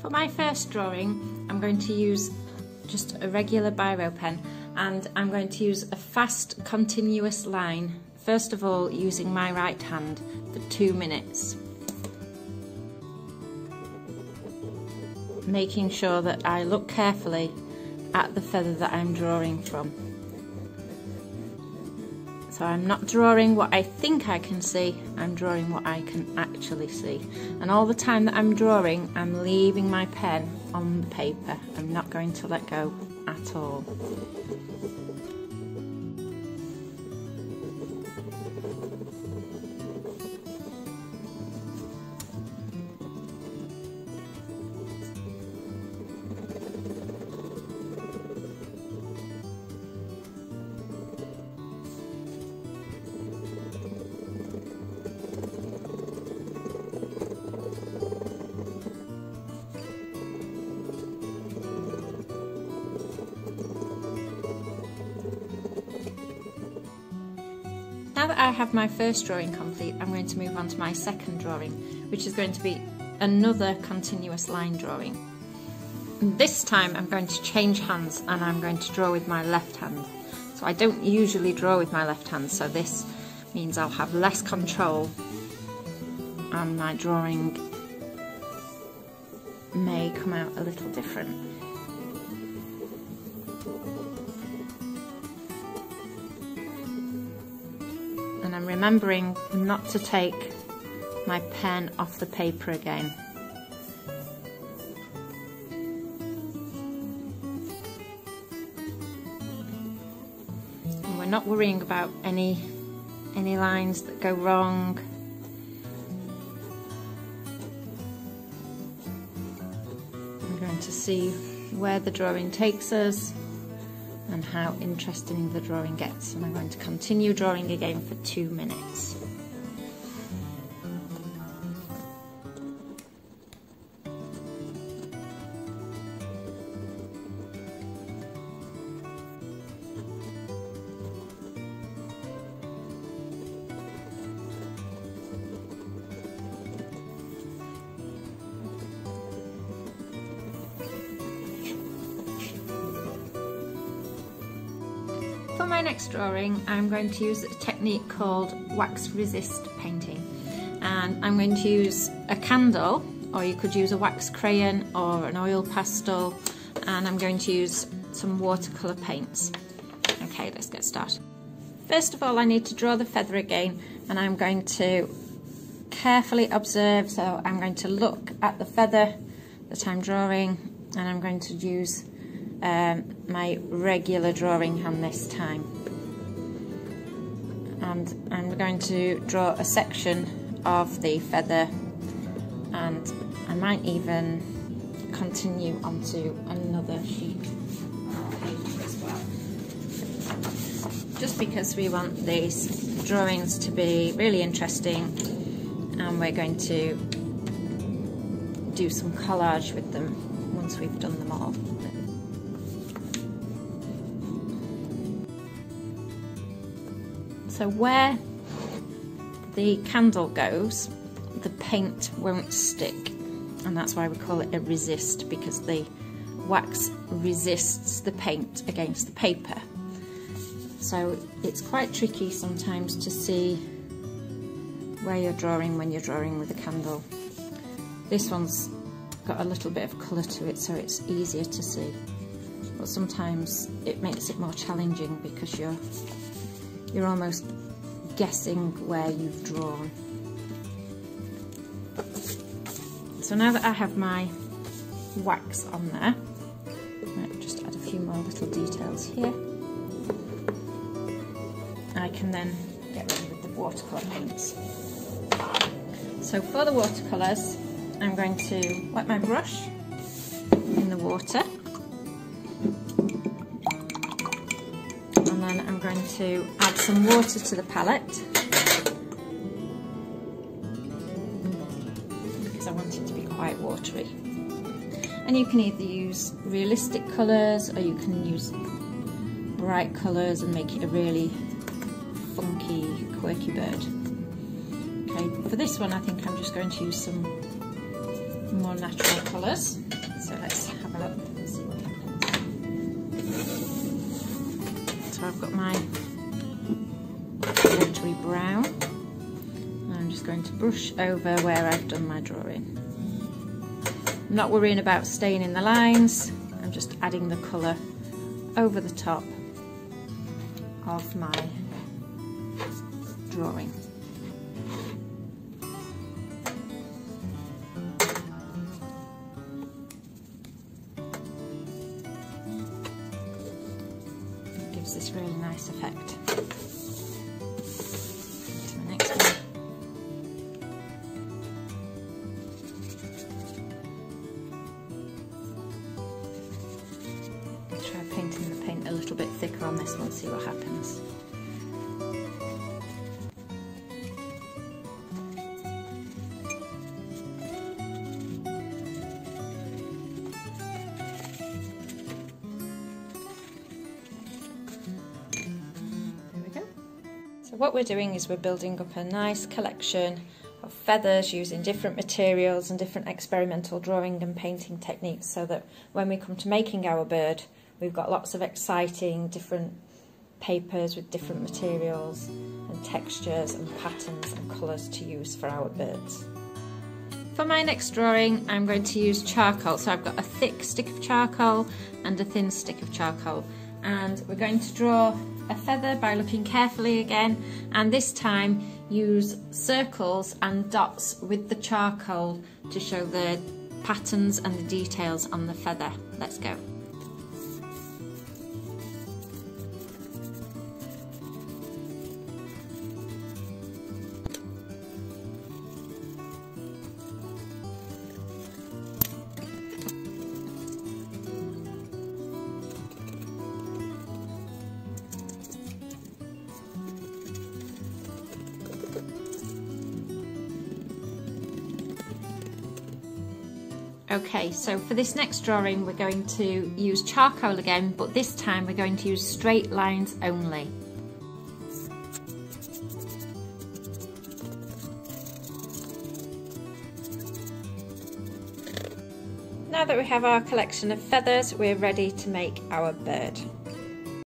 For my first drawing, I'm going to use just a regular biro pen, and I'm going to use a fast continuous line, first of all using my right hand for 2 minutes. Making sure that I look carefully at the feather that I'm drawing from. So I'm not drawing what I think I can see, I'm drawing what I can actually see. And all the time that I'm drawing, I'm leaving my pen on the paper. I'm not going to let go at all. Now that I have my first drawing complete, I'm going to move on to my second drawing, which is going to be another continuous line drawing. And this time I'm going to change hands and I'm going to draw with my left hand. So I don't usually draw with my left hand, so this means I'll have less control and my drawing may come out a little different. And I'm remembering not to take my pen off the paper again. And we're not worrying about any lines that go wrong. I'm going to see where the drawing takes us and how interesting the drawing gets, and I'm going to continue drawing again for 2 minutes. For my next drawing, I'm going to use a technique called wax resist painting, and I'm going to use a candle, or you could use a wax crayon or an oil pastel, and I'm going to use some watercolour paints. Okay, let's get started. First of all, I need to draw the feather again, and I'm going to carefully observe, so I'm going to look at the feather that I'm drawing, and I'm going to use my regular drawing hand this time, and I'm going to draw a section of the feather, and I might even continue onto another sheet of paper as well, just because we want these drawings to be really interesting, and we're going to do some collage with them once we've done them all. So where the candle goes, the paint won't stick, and that's why we call it a resist, because the wax resists the paint against the paper. So it's quite tricky sometimes to see where you're drawing when you're drawing with a candle. This one's got a little bit of colour to it, so it's easier to see, but sometimes it makes it more challenging because you're almost guessing where you've drawn. So now that I have my wax on there, I'll just add a few more little details here. I can then get ready with the watercolour paints. So for the watercolours, I'm going to wet my brush in the water, and then I'm going to add some water to the palette because I want it to be quite watery. And you can either use realistic colours or you can use bright colours and make it a really funky, quirky bird. Okay, for this one I think I'm just going to use some some more natural colours. So let's have a look and see what happens. So I've got my watery brown. And I'm just going to brush over where I've done my drawing. I'm not worrying about staying in the lines, I'm just adding the colour over the top of my drawing. It gives this really nice effect. To the next one. Try painting the paint a little bit thicker on this one, see what happens. So what we're doing is we're building up a nice collection of feathers using different materials and different experimental drawing and painting techniques, so that when we come to making our bird, we've got lots of exciting different papers with different materials and textures and patterns and colours to use for our birds. For my next drawing, I'm going to use charcoal. So I've got a thick stick of charcoal and a thin stick of charcoal, and we're going to draw a feather by looking carefully again, and this time use circles and dots with the charcoal to show the patterns and the details on the feather. Let's go. Okay, so for this next drawing we're going to use charcoal again, but this time we're going to use straight lines only. Now that we have our collection of feathers, we're ready to make our bird.